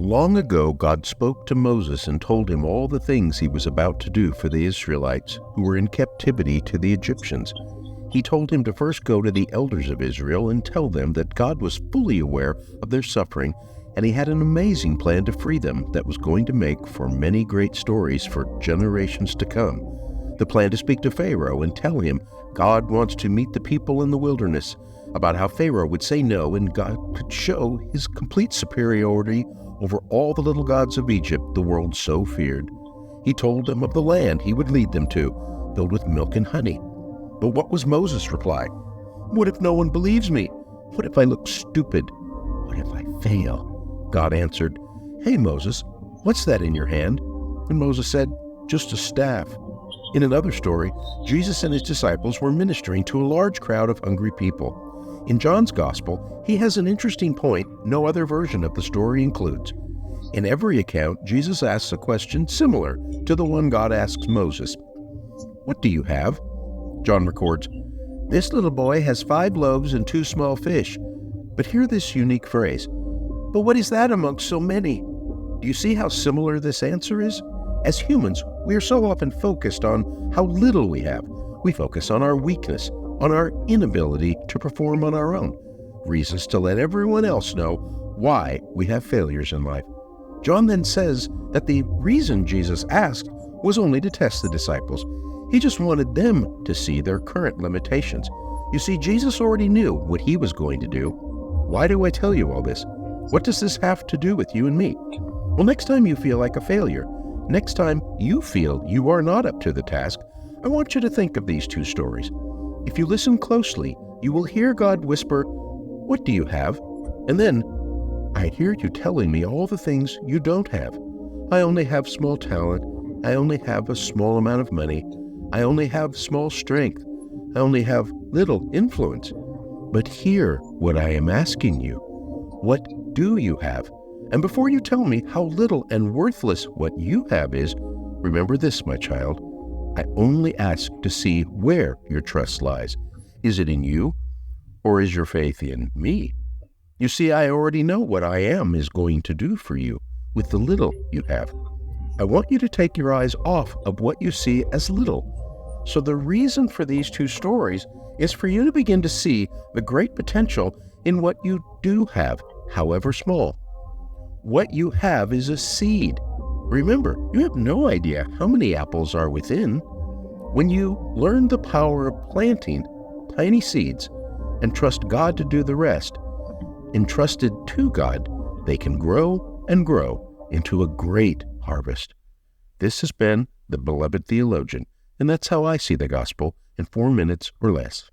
Long ago, God spoke to Moses and told him all the things he was about to do for the Israelites who were in captivity to the Egyptians. He told him to first go to the elders of Israel and tell them that God was fully aware of their suffering, and he had an amazing plan to free them that was going to make for many great stories for generations to come. The plan to speak to Pharaoh and tell him God wants to meet the people in the wilderness, about how Pharaoh would say no and God could show his complete superiority over all the little gods of Egypt the world so feared. He told them of the land he would lead them to, filled with milk and honey. But what was Moses' reply? What if no one believes me? What if I look stupid? What if I fail? God answered, Hey Moses, what's that in your hand? And Moses said, Just a staff. In another story, Jesus and his disciples were ministering to a large crowd of hungry people. In John's Gospel, he has an interesting point no other version of the story includes. In every account, Jesus asks a question similar to the one God asks Moses. What do you have? John records, This little boy has 5 loaves and 2 small fish. But hear this unique phrase. But what is that amongst so many? Do you see how similar this answer is? As humans, we are so often focused on how little we have. We focus on our weakness, on our inability to perform on our own, reasons to let everyone else know why we have failures in life. John then says that the reason Jesus asked was only to test the disciples. He just wanted them to see their current limitations. You see, Jesus already knew what he was going to do. Why do I tell you all this? What does this have to do with you and me? Well, next time you feel like a failure, next time you feel you are not up to the task, I want you to think of these 2 stories. If you listen closely, you will hear God whisper, What do you have? And then, I hear you telling me all the things you don't have. I only have small talent. I only have a small amount of money. I only have small strength. I only have little influence. But hear what I am asking you. What do you have? And before you tell me how little and worthless what you have is, remember this, my child. I only ask to see where your trust lies. Is it in you, or is your faith in me? You see, I already know what I am is going to do for you with the little you have. I want you to take your eyes off of what you see as little. So the reason for these 2 stories is for you to begin to see the great potential in what you do have, however small. What you have is a seed. Remember, you have no idea how many apples are within. When you learn the power of planting tiny seeds and trust God to do the rest, entrusted to God, they can grow and grow into a great harvest. This has been The Beloved Theologian, and that's how I see the gospel in 4 minutes or less.